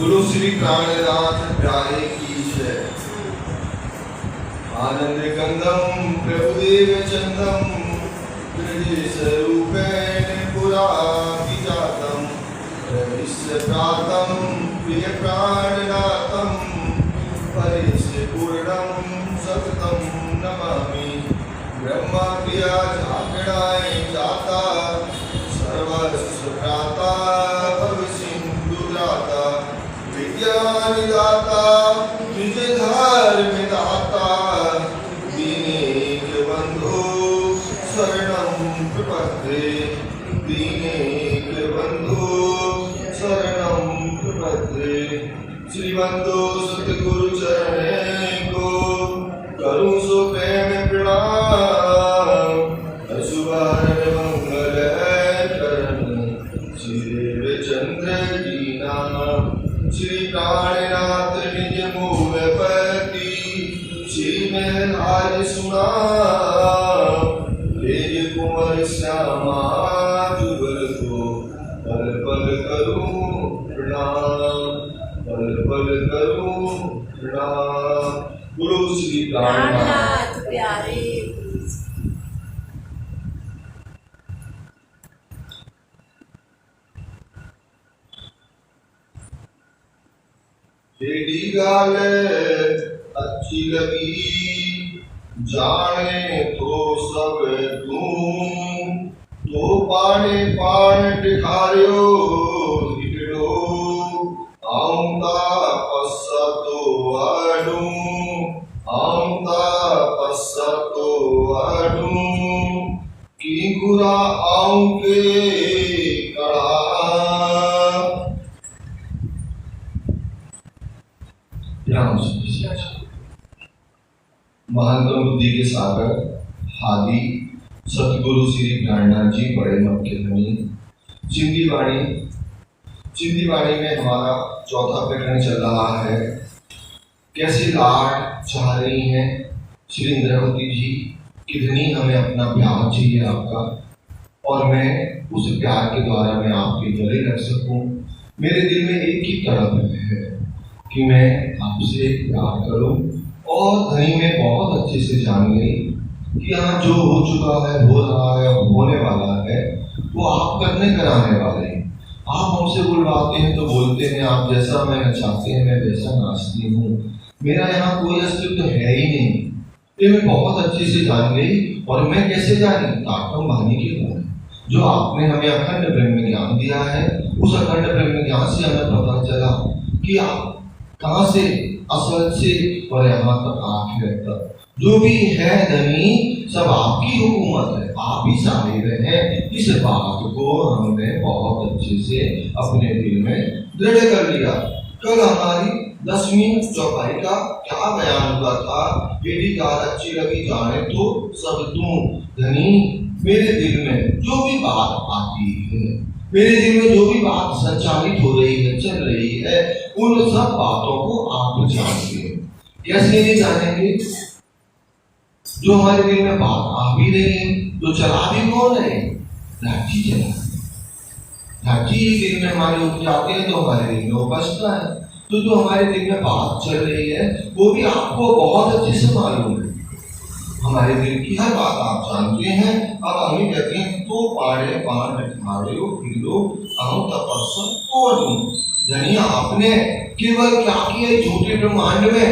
गुरु श्री प्राणनाथ प्यारे की जय। आनंद कंदम प्रभुदेव चंदम हृदय स्वरूपेण पुरा विजातम प्रविश्य प्रातम प्रिय प्राणनाथम परिश्य पूर्णम सततम नमामि। ब्रह्मा क्रिया झाकड़ाए जाता सर्वस्व भ्राता भव सिंधु दाता विज्ञान दाता निज धर्म दाता दीनेक बंधु शरणं प्रपद्ये दीनेक बंधु शरणं प्रपद्ये। श्रीबंधु सतगुरु चरणे को करूं सो प्रेम प्रणाम अशुभारन मंगल करण श्रीदेव चंद्र की नाम। श्री प्राणनाथ निज मूलपति श्री महराज सुना ले कुंवर श्यामा जुगल को पल पल करूं प्रणाम पल पल करूं प्रणाम। गुरु श्री प्राणनाथ प्यारे। तेरी गाल अच्छी लगी जाने तो सब तू तो पाने पान दिखायो हिटड़ो आऊंगा पस्सा तो आडू आऊंगा पस्सा तो आडू की गुरा आऊंगे कड़ा। महंतम बुद्धि के सागर हादी सतगुरु श्री प्राणनाथ जी बड़े मत के धनी। चिंदी वाणी में हमारा चौथा प्रकरण चल रहा है। कैसे लाड चाह रही हैं श्री इंद्रावती जी कि धनी हमें अपना प्यार चाहिए आपका और मैं उस प्यार के द्वारा मैं आपके गले लग सकूं। मेरे दिल में एक ही तड़प है कि मैं आपसे प्यार करूं। और धनी में बहुत अच्छे से जान गई कि यहाँ जो हो चुका है हो रहा है और होने वाला है वो आप करने कराने वाले हैं। आप हमसे बुलवाते हैं तो बोलते हैं आप जैसा मैं चाहते हैं मैं वैसा नाचती हूँ। मेरा यहाँ कोई अस्तित्व है ही नहीं। ये मैं बहुत अच्छे से जान गई। और मैं कैसे जानी? ताकम वाणी के द्वारा जो आपने हमें अखंड ब्रह्म ज्ञान दिया है। उस अखंड ब्रह्म ज्ञान से हमें पता चला कि आप कहाँ से असल से और यहाँ तक आखिर तक जो भी है धनी सब आपकी हुकूमत है। आप ही साहिब हैं। इस बात को हमने बहुत अच्छे से अपने दिल में दृढ़ कर लिया। कल हमारी 10वीं चौपाई का क्या बयान हुआ था? मेरी गाल अच्छी लगी जाने तो सब तू धनी मेरे दिल में जो भी बात आती है मेरे दिल में जो भी बात संचालित हो रही है चल रही है उन सब बातों को आप जानते हैं। कैसे नहीं जानेंगे? जो हमारे दिल में बात आ भी रही है तो चला भी कौन है? लाठी चला। लाठी दिल में हमारे उठ जाते हैं तो हमारे दिल में वो बचता है। तो जो हमारे दिल में बात चल रही है वो भी आपको बहुत अच्छे से मालूम है। हमारे दिल की हर बात आप जानते हैं। अब हमें कहते हैं तो पाड़े पान ठाड़ो फिरो आऊं तपस्या कौन। धनिया आपने केवल क्या किया झूठे ब्रह्मांड में?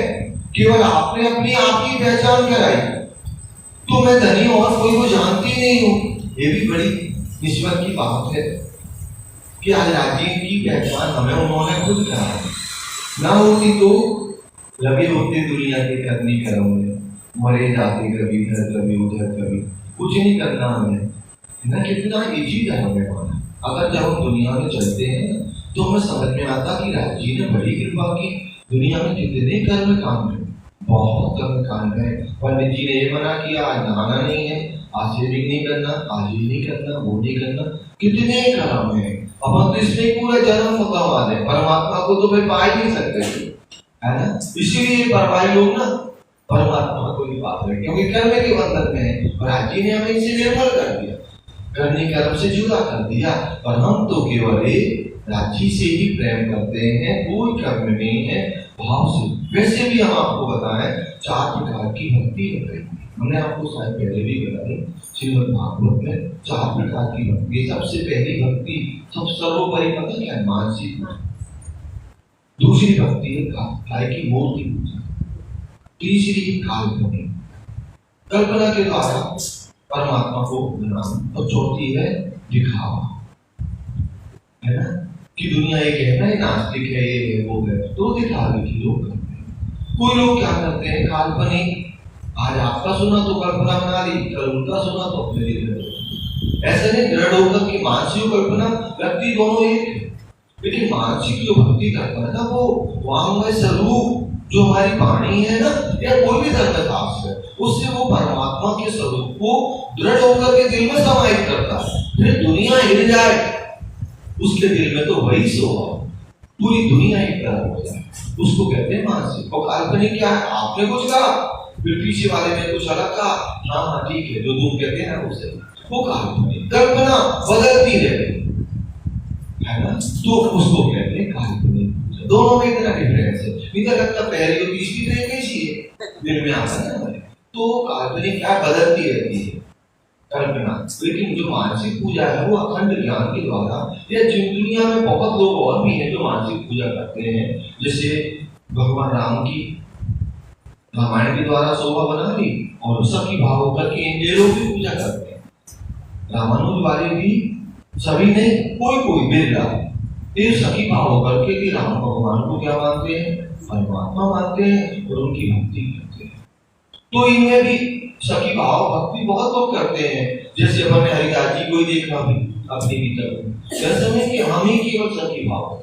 केवल आपने अपनी आप की पहचान कराई। तो मैं धनी और कोई को जानती नहीं हूँ। ये भी बड़ी निस्बत की बात है कि आज राज्य की पहचान हमें उन्होंने खुद कराई। ना होती तो लगे होते दुनिया के करनी कर्म में मरे जाते कभी इधर कभी उधर कभी कुछ नहीं करना हमें ना। कितना इजी है हमें माना। अगर जब हम दुनिया में चलते हैं तो हमें समझ में आता कि राज्य ने बड़ी कृपा की। दुनिया में कितने कर्म कांड है, बहुत कर्म कांड है। पंडित जी ने ये मना किया आज नहाना नहीं है, आज ये भी नहीं करना, आज ये नहीं करना, वो नहीं करना। कितने कर्म है। अब हम तो इसमें पूरा जन्म गंवा दे। परमात्मा को तो फिर पा ही नहीं सकते है ना। इसीलिए परवाही लोग ना परमात्मा को ही बात है क्योंकि कर्म के बंधन में है। और आज जी ने हमें इसे निर्मल कर दिया। करने कर्म से जुदा कर दिया। और हम तो केवल एक राज्य से ही प्रेम करते हैं, कोई कर्म नहीं है, भाव से। वैसे भी हम आपको बताएं 4 प्रकार की भक्ति है। हमने आपको शायद पहले भी बताई, श्रीमद् भागवत में 4 प्रकार की भक्ति। सबसे पहली भक्ति सब सर्वोपरि पता क्या है? मानसिक भक्ति। दूसरी भक्ति है गाय की मूर्ति पूजा। तीसरी काल्पनिक, कल्पना के द्वारा परमात्मा को बनाना। और चौथी है दिखावा, है ना, कि दुनिया ये कहना है नास्तिक है, ये है वो है, तो दिखावे की लोग करते हैं। कोई लोग क्या करते हैं? काल्पनिक, आज आपका सुना तो कल्पना बना ली, कल उनका सुना तो अपने लिए। ऐसे नहीं दृढ़ होकर कि मानसिक कल्पना व्यक्ति दोनों एक है। लेकिन मानसिक जो भक्ति करता है ना, वो वांग्मय स्वरूप जो हमारी वाणी है ना, या कोई भी धर्म शास्त्र है, उससे वो परमात्मा के स्वरूप को दृढ़ होकर के दिल में समाहित करता है। फिर दुनिया हिल जाए, उसके दिल में तो वही सोहा, पूरी दुनिया एक तरह हो जाए, उसको कहते हैं मानसिक। और काल्पनिक क्या है? आपने कुछ कहा, फिर पीछे वाले ने कुछ अलग कहा, हाँ हाँ ठीक है, जो तुम कहते हैं ना उसे, वो काल्पनिक। कल्पना बदलती रहती है ना, तो उसको कहते हैं काल्पनिक। दोनों में इतना डिफरेंस है। मुझे लगता है पहली और तीसरी ट्रेन कैसी है, दिल में आता है हमारे। तो काल्पनिक क्या बदलती रहती है कल्पना। लेकिन जो मानसिक पूजा है वो अखंड ज्ञान के द्वारा, या जिन दुनिया में बहुत लोग और भी हैं जो मानसिक पूजा करते हैं, जैसे भगवान राम की रामायण के द्वारा शोभा बना ली, और सखी भाव करके इन लोग भी पूजा करते हैं। रामानुज वाले भी सभी नहीं, कोई बिरला ये सखी भाव करके कि राम भगवान को क्या मानते हैं? परमात्मा मानते हैं, और उनकी भक्ति करते हैं। तो इनमें भी सखी भाव भक्ति बहुत लोग करते हैं। जैसे अपने हरिदास जी को ही देखा भी अपने भीतर, जैसे में कि हम ही केवल सखी भाव,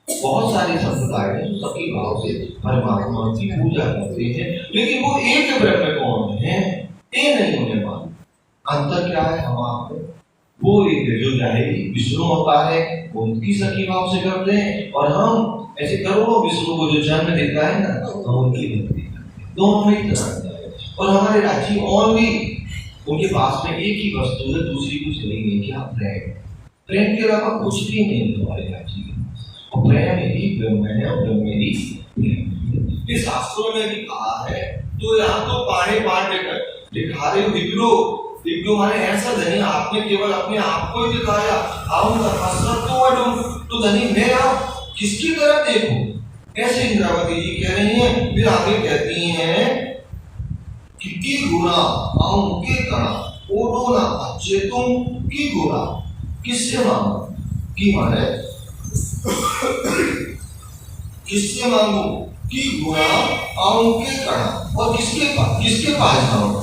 बहुत सारे संप्रदाय हैं जो सखी भाव से परमात्मा की पूजा करते हैं। लेकिन वो एक ब्रह्म कौन है ये नहीं उन्हें मालूम। अंतर क्या है? हम आपको वो एक जो जाहिरी विष्णु होता है वो उनकी सखी भाव से करते हैं, और हम ऐसे करोड़ों विष्णु को जो जन्म देता है ना, हम उनकी भक्ति करते हैं। दोनों में तरह है। और हमारे राज्य और भी उनके पास में एक ही वस्तु है, दूसरी कुछ नहीं है। क्या? प्रेम। प्रेम के अलावा कुछ भी नहीं हमारे राज्य के पास। और प्रेम ही ब्रह्म है, और ब्रह्म ही प्रेम। इस शास्त्रों में भी कहा है, तो यहाँ तो पानी बांट दिखा रहे हो दिग्गो माने ऐसा धनी आपने केवल अपने आप को ही दिखाया, आऊंगा हसरत तो धनी मैं आप किसकी तरह देखो, ऐसे इंद्रावती जी कह रही हैं। फिर आगे कहती हैं कि गुना आऊं के कणा ओडो ना अच्छे तुम की गुना, किससे मांगो? की माने किससे मांगो? की गुना आऊं के कणा, और किसके पास जाऊं?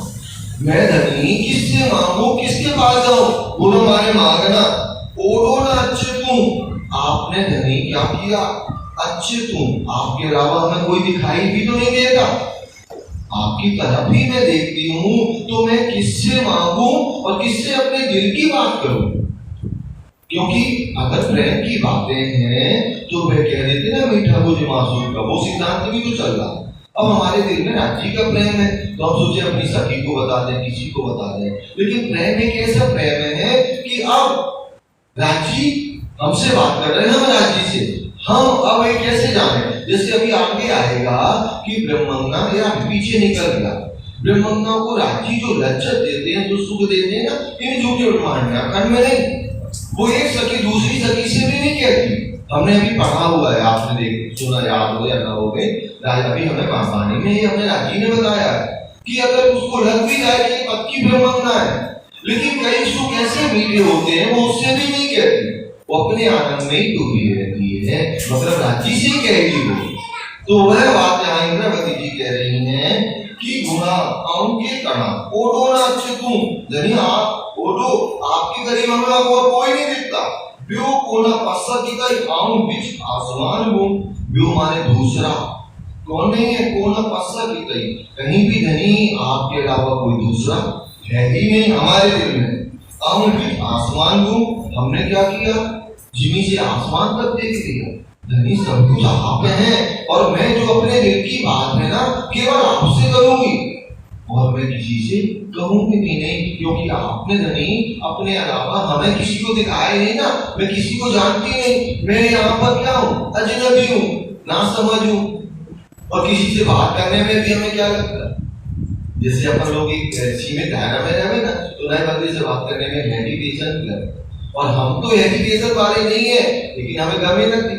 मैं धनी किससे मांगू, किसके पास जाऊं? बोलो मारे मांगना। ओडो ना अच्छे तुम, आपने धनी क्या किया? अच्छे तुम, आपके अलावा हमें कोई दिखाई भी तो नहीं देता, आपकी तरफ ही मैं देखती हूँ, तो मैं किससे मांगू और किससे अपने दिल की बात करूं? क्योंकि अगर प्रेम की बातें हैं तो वह कह देते ना मीठा मुझे मासूम का, वो सिद्धांत भी तो चल रहा। अब हमारे दिल में राज्य का प्रेम है, तो हम सोचे अपनी सखी को बता दें, किसी को बता दें। लेकिन प्रेम एक ऐसा प्रेम है कि अब राज्य हमसे बात कर रहे हैं, हम राज्य से, हम अब एक कैसे जाने? जैसे अभी आगे आएगा कि ब्रह्मंगना या पीछे निकल गया, ब्रह्मंगना को राज्य जो लज्जत देते हैं, जो सुख देते हैं ना, इन झूठे ब्रह्मांड में अखंड में नहीं। वो एक सखी दूसरी सखी से भी नहीं कहती। हमने अभी पढ़ा हुआ है, आपने देख सुना, याद हो या ना हो गए, अभी हमें वाणी में ही हमने राजी ने बताया कि अगर उसको लग भी जाए कि पक्की ब्रह्मंगना है, लेकिन कई सुख ऐसे मीठे होते हैं वो उससे भी नहीं कहती, वो अपने आनंद में ही डूबी रहती है, मतलब राजी से ही कहेगी वो। तो वह बात यहाँ इंद्रावती जी कह रही हैं कि गुना आऊं के कणा ओडो ना अच्छे तुम, धनी आप ओडो, आपके करीब हमें और कोई नहीं दिखता। ब्यो कोना पस्सा की कई आऊं बीच आसमान हूं, ब्यो माने दूसरा, कौन नहीं है? कोना पस्सा की कई, कहीं भी धनी आपके अलावा कोई दूसरा है ही नहीं हमारे दिल में। आऊं बीच आसमान हूं, हमने क्या किया? जिमी से आसमान तक देख लिया, धनी सब कुछ आप हैं, और मैं जो अपने दिल की बात है ना केवल आपसे करूंगी, और मैं किसी से कहूंगी भी नहीं, क्योंकि आपने धनी अपने अलावा हमें किसी को दिखाया नहीं ना। मैं किसी को जानती नहीं, मैं यहाँ पर क्या हूँ, अजनबी हूँ, ना समझ हूँ। और किसी से बात करने में भी हमें क्या लगता है, जैसे अपन लोग एक सीमित दायरा में रहे ना, तो नए बंदे से बात करने में हेजिटेशन लगता है। और हम तो हेजिटेशन वाले नहीं है, लेकिन हमें गमे लगती।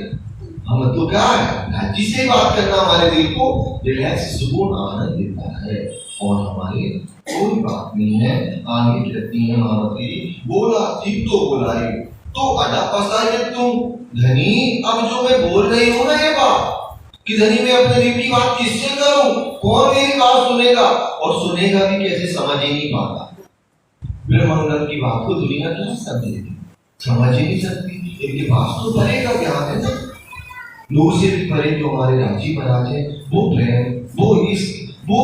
हम तो क्या है, जिसे बात करना हमारे दिल को रिलैक्स, सुकून, आनंद देता है। और हमारे कोई बात नहीं है। आगे कहती है महावती, बोला ठीक तो बोलाई तो अड़ा पसाए तुम धनी। अब जो मैं बोल रही हूँ ना ये बात, कि धनी मैं अपने दिल की बात किससे करूं, कौन मेरी बात सुनेगा, और सुनेगा भी कैसे, समझ ही नहीं पाता। ब्रह्मानंद की बात को दुनिया क्या समझेगी, समझ ही नहीं सकती। इनके पास तो परे का ज्ञान है ना, लोग से भी परे जो हमारे राजी महाराज है, वो प्रेम, वो इश्क, वो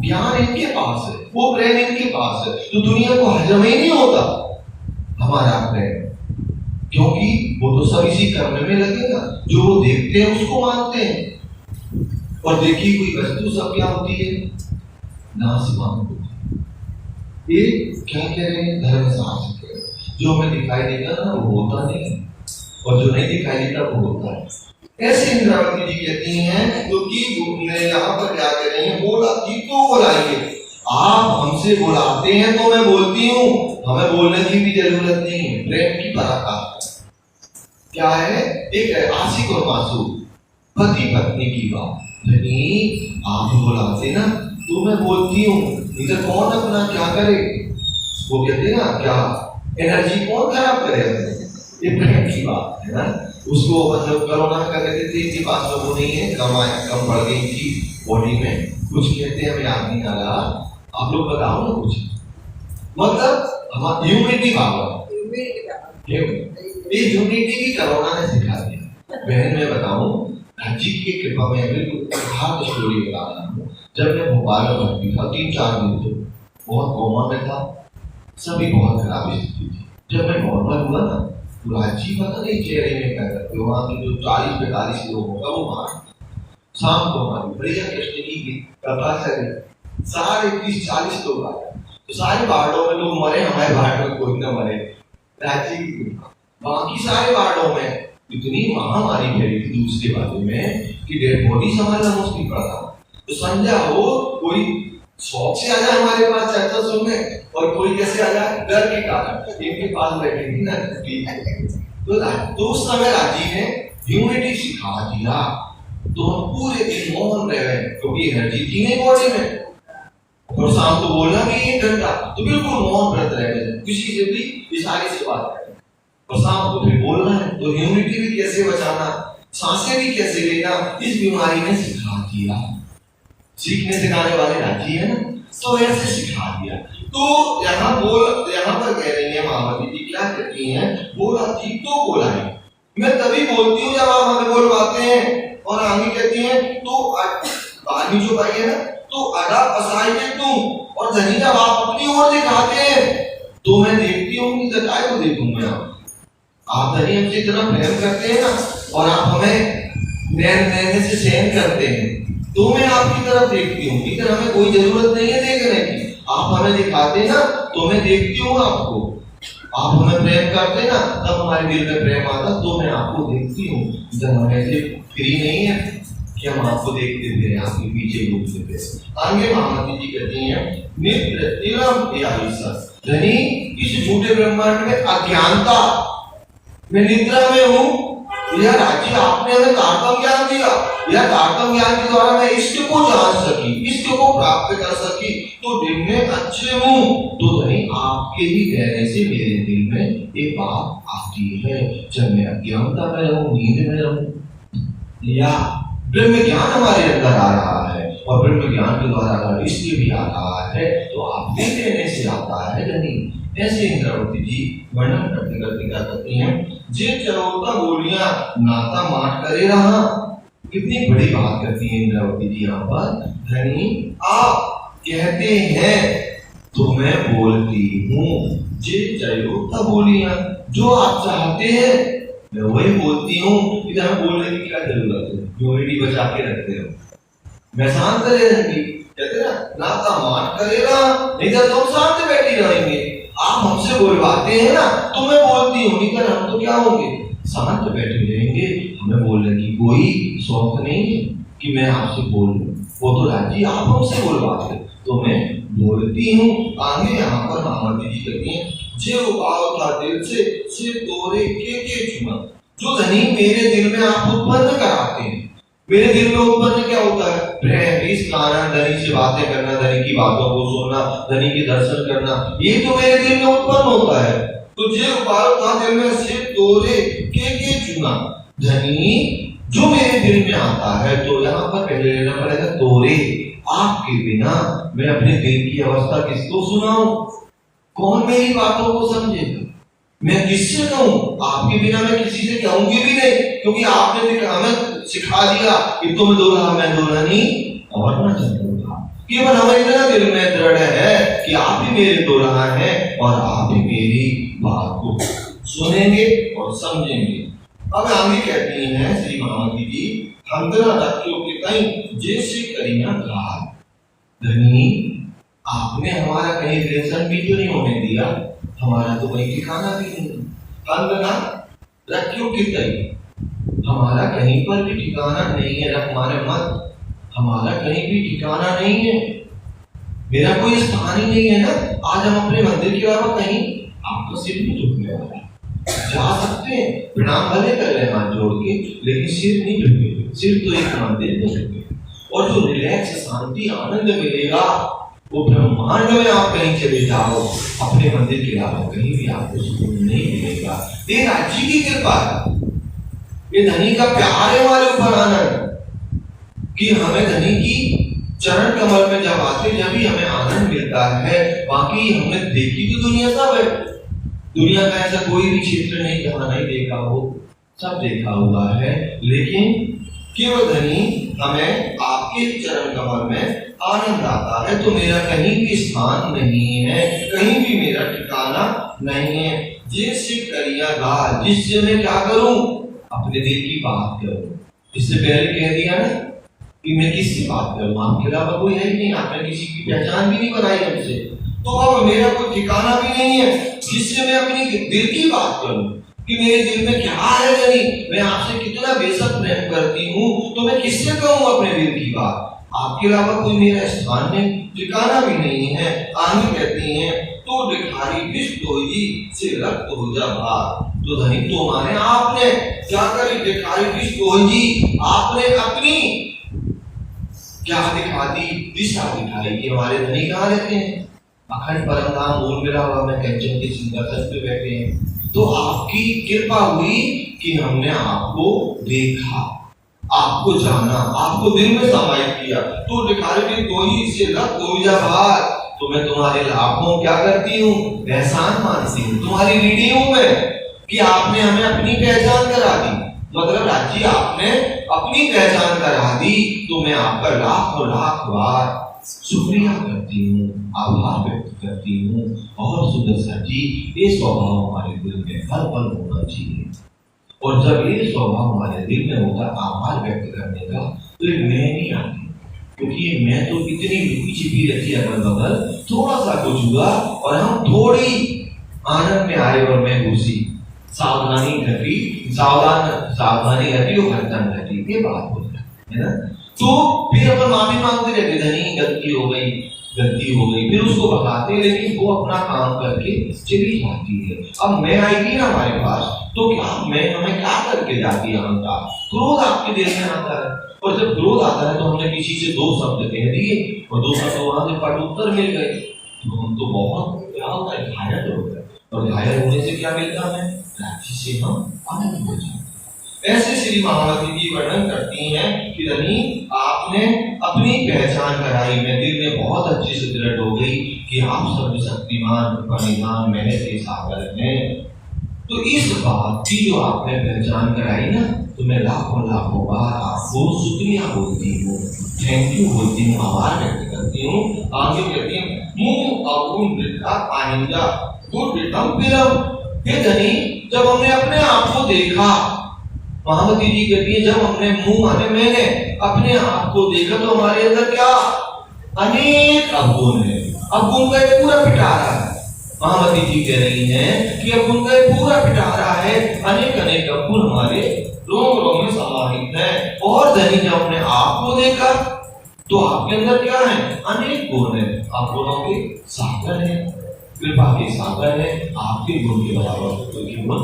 ज्ञान इनके पास है, वो प्रेम इनके पास है। तो दुनिया को हजम ही नहीं होता हमारा प्रेम, क्योंकि वो तो सब इसी करने में लगे ना, जो वो देखते हैं उसको मानते हैं। और देखी कोई वस्तु सब क्या होती है, नासमान होती है। ये क्या कह रहे हैं, धर्मशास्त्र कह रहे हैं, जो हमें दिखाई देगा ना वो होता नहीं, और जो नहीं दिखाई देता वो होता है। ऐसे इंद्रावती जी कहती हैं, क्योंकि यहाँ पर क्या कह रही हैं, बोला ठीक तो बोलाएंगे। आप हमसे बुलाते हैं तो मैं बोलती हूँ, हमें बोलने की भी जरूरत नहीं है। प्रेम की पराकाष्ठा क्या है, एक आशिक और मासूम पति पत्नी की बात। नहीं, आप बुलाते ना तो मैं बोलती हूँ, इधर कौन अपना क्या करे, वो कहते ना क्या एनर्जी कौन खराब करे, ये प्रेम की बात है ना। उसको मतलब कोरोना कर रहे थे, इनके पास लोगों नहीं है, कम बढ़ गई थी बॉडी में, कुछ कहते हैं हमें याद नहीं आ रहा, आप लोग बताओ ना कुछ, मतलब हमारी ह्यूमिडिटी पावर, ये ह्यूमिडिटी भी कोरोना ने सिखा दिया। बहन मैं बताऊं, जी की कृपा में बिल्कुल हार्ड स्टोरी बता रहा हूँ। जब मैं भोपाल में भर्ती था 3-4 दिन तो बहुत कोमा में था, सभी बहुत खराब स्थिति थी। जब मैं नॉर्मल हुआ ना, राजी पता नहीं चेहरे में क्या करते, वहाँ के जो 40-45 लोग होगा वो वहाँ शाम को हमारी बढ़िया कृष्ण की कथा है, सारे 30-40 लोग आए, तो सारे वार्डों में लोग मरे, हमारे वार्ड में कोई ना मरे। रांची बाकी सारे वार्डों में इतनी महामारी फैली थी दूसरे वाले में कि डेड बॉडी संभालना मुश्किल पड़ा था। तो समझा हो, कोई शौक से आ जाए हमारे पास चर्चा सुनने, और कोई कैसे आ जाए डर के कारण, इनके पास बैठेंगे ना। तो उस समय राजी ने ह्यूमिडिटी सिखा दिया, तो हम पूरे दिन मौन रहे, क्योंकि एनर्जी थी नहीं बॉडी में, और शाम को बोलना भी 1 घंटा, तो बिल्कुल मौन व्रत रहे, किसी से भी इशारे से बात करें, और शाम को फिर बोलना है। तो ह्यूमिडिटी भी कैसे बचाना, सांसें भी कैसे लेना, इस बीमारी ने सिखा दिया। सीखने सिखाने वाले राजी है ना, तो ऐसे सिखा दिया। तो यहाँ पर कह रही है महावती जी, क्या कहती हैं, बोला ठीक तो बोला है। मैं तभी बोलती हूँ जब आप हमें बोलवाते हैं। और आगे कहती हैं, तो आगे जो भाई है ना, तो अड़ा पसाइए तुम, और धनी जब आप अपनी ओर दिखाते हैं तो मैं देखती हूँ कि जताए को देखूंगा। आप धनी हमसे इतना प्रेम करते हैं ना, और आप हमें नैन से सहन करते हैं, तो मैं आपकी तरफ देखती हूँ। इधर हमें कोई जरूरत नहीं है देखने की, आप हमें दिखाते ना तो मैं देखती हूँ आपको। आप हमें प्रेम करते ना, तब हमारे दिल में प्रेम आता, तो मैं आपको देखती हूँ। जब हमें ऐसे फ्री नहीं है कि हम आपको देखते थे, आपके पीछे घूमते थे। आगे महामती जी कहती हैं, नित्य इलम याईसा, धनी इस झूठे ब्रह्मांड में अज्ञानता, मैं निद्रा में हूँ। यह राज्य आपने हमें तारतम ज्ञान दिया, यह तारतम ज्ञान के द्वारा मैं इष्ट को जान सकी, इष्ट को प्राप्त कर सकी, तो दिन में अच्छे हूँ। तो धनी आपके ही कहने से मेरे दिल में एक बात आती है, जब मैं अज्ञानता में रहूं, नींद में रहूं, या ब्रह्म ज्ञान हमारे अंदर आ रहा है, और ब्रह्म ज्ञान के द्वारा अगर इष्ट भी आ रहा है, तो आपके कहने से आता है धनी। ऐसे इंद्रावती जी वर्णन करते करते क्या करती हैं, जे चरोता बोलियां नाता माट करे रहा। कितनी बड़ी बात करती है इंद्रावती जी यहाँ पर, धनी आप कहते हैं तो मैं बोलती हूँ, जे चरोता बोलियां, जो आप चाहते हैं मैं वही बोलती हूँ। इधर बोलने की क्या जरूरत है, ह्यूमिडिटी बचा के रखते हो, मैं शांत रहूंगी, कहते ना दामाद करेगा नहीं तो हम सामने बैठे रहेंगे। आप हमसे बोलवाते हैं ना तो मैं बोलती हूँ, नहीं तो हम तो क्या होंगे, शांत बैठे रहेंगे। हमें बोलने की कोई शौक नहीं है कि मैं आपसे बोलूं। वो तो राजी आप हमसे बोलवाते तो मैं बोलती हूँ। आगे यहाँ पर मामा जी कहती हैं, जे उबाल था दिल से तोरे के चुना। जो धनी मेरे दिल में आप उत्पन्न कराते हैं, मेरे दिल में उत्पन्न क्या होता है, प्रेम, इश्क, आनंद, धनी से बातें करना, धनी की बातों को सुनना, धनी के दर्शन करना, ये तो मेरे दिल में उत्पन्न होता है। तो जे उबाल था दिल में से तोरे के चुना। धनी जो मेरे दिल में आता है, तो यहाँ पर पहले लेना पड़ेगा तोरे, आपके बिना मैं अपने दिल की अवस्था किसको सुनाऊं, कौन मेरी बातों को समझेगा, मैं किससे कहूं, आपके बिना मैं किसी से कहूंगी भी नहीं, क्योंकि आपने हमें सिखा दिया कि तुम दूल्हा मैं दुल्हनी और मैं दूल्हा। केवल हमें इतना दिल में दृढ़ है कि आप ही मेरे दूल्हा हैं और आप ही मेरी बात को सुनेंगे और समझेंगे। अब आगे कहती हैं श्री महामती जी, हमदरा रखियो के कहीं जैसे करिया घात। धनी आपने हमारा कहीं रिलेशन भी तो नहीं होने दिया, हमारा तो कहीं ठिकाना भी नहीं। हमदरा रखियो के कहीं, हमारा कहीं पर भी ठिकाना नहीं है। रख हमारे मत, हमारा कहीं भी ठिकाना नहीं है, मेरा कोई स्थान ही नहीं है ना। आज हम अपने मंदिर के अलावा कहीं आपका सिर नहीं झुकने वाला। जा सकते हैं, प्रणाम भले कर ले हाथ जोड़ के, लेकिन सिर नहीं झुकेगा। सिर तो एक मंदिर में झुकेगा। और जो रिलैक्स, शांति, आनंद मिलेगा वो ब्रह्मांड में आप कहीं चले जाओ, अपने मंदिर के अलावा कहीं भी आपको सुकून नहीं मिलेगा। ये राज्य की कृपा है, ये धनी का प्यार है हमारे ऊपर आनंद, कि हमें धनी की चरण कमल में जब आते जब ही हमें आनंद मिलता है। बाकी हमने देखी तो दुनिया सब है, दुनिया का ऐसा कोई भी क्षेत्र नहीं जहां नहीं देखा हो, सब देखा हुआ है। लेकिन केवल धनी हमें आपके चरण कमल में आनंद आता है। तो मेरा कहीं भी स्थान नहीं है, कहीं भी मेरा ठिकाना नहीं है। जिससे करिया गा, जिससे मैं क्या करूं, अपने दिल की बात करूं। इससे पहले कह दिया ना कि मैं किससे बात करूं, आपके अलावा कोई है ही नहीं, आपने किसी की पहचान भी नहीं बनाई हमसे, तो अब मेरा कोई ठिकाना भी नहीं है जिससे मैं अपनी दिल की बात करूं कि मेरे दिल में क्या है। धनी मैं आपसे कितना बेशक प्रेम करती हूँ, तो मैं किससे कहूँ अपने दिल की बात, आपके अलावा कोई मेरा स्थान नहीं, ठिकाना भी नहीं है। आगे कहती हैं, तो भिखारी विष्ट होगी से रक्त हो जा भार। तो धनी तो माने आपने क्या करी, भिखारी विष्ट होगी, आपने अपनी क्या दिखा दी, दिशा दिखाई कि हमारे धनी कहाँ रहते हैं, अखंड परम धाम मूल मिला हुआ मैं कंचन के सिंहासन पे बैठे हैं। तो आपकी कृपा हुई कि हमने आपको देखा, आपको जाना, आपको दिल में समाहित किया। तो भिखारी भी कोई से रक्त हो जा भार, तो मैं तुम्हारे लाखों क्या करती हूँ, एहसान मानती हूँ, तुम्हारी ऋणी हूँ मैं कि आपने हमें अपनी पहचान करा दी। मतलब राज्य आपने अपनी पहचान करा दी, तो मैं आपका लाख और लाख बार शुक्रिया करती हूँ, आभार व्यक्त करती हूँ। और सुदर्शन जी, ये स्वभाव हमारे दिल में हर पल होना चाहिए। और जब ये स्वभाव हमारे दिल में होगा आभार व्यक्त करने का, तो ये मैं नहीं आती, क्योंकि ये मैं तो इतनी लुकी छिपी रहती है अगल बगल, थोड़ा सा कुछ हुआ और हम थोड़ी आनंद में आए और मैं घुसी, सावधानी घटी, सावधानी घटी और घटना घटी, ये बात होता है ना। तो फिर अपन माफी मांगते रहते, धनी गलती हो गई, फिर उसको भगाते, लेकिन वो अपना काम करके चली जाती है। अब मैं आएगी ना हमारे पास, तो क्या मैं हमें क्या करके जाती है, हमका क्रोध आपके दिल में आता है, और जब क्रोध आता है तो हमने किसी से दो शब्द कह दिए और दो शब्द वहां से पट उत्तर मिल गए, तो हम तो बहुत क्या होता है, घायल हो गए। और घायल होने से क्या मिलता है, राज्य से हम आनंद हो जाते। ऐसे श्री महामती जी वर्णन करती हैं कि धनी आपने अपनी पहचान कराई, मैं दिल में बहुत अच्छे से दृढ़ हो गई कि आप सर्वशक्तिमान परिधान मैंने के सागर हैं। तो इस बात की जो आपने पहचान कराई ना, तो मैं लाखों बार आपको शुक्रिया बोलती हूँ, थैंक यू बोलती हूँ, आभार व्यक्त करती हूँ। आगे कहती हैं, मुंह अवगुण वृद्धा पाहिंजा गुण वितम फिरम। हे धनी, जब हमने अपने आप को देखा, महामती जी कहती है, जब हमने मुंह माने मैंने अपने आप को देखा, तो हमारे अंदर क्या अनेक अवगुण है। अवगुण का एक पूरा पिटारा है। महामती जी कह रही हैं कि अवगुण का एक पूरा पिटारा है। अनेक अनेक अवगुण हमारे रोम रोम में समाहित है। और धनी जब अपने आप को देखा तो आपके अंदर क्या है? अनेक गुण है। आप गुणों के सागर है, कृपा के सागर है। आपके गुण के बराबर कोई गुण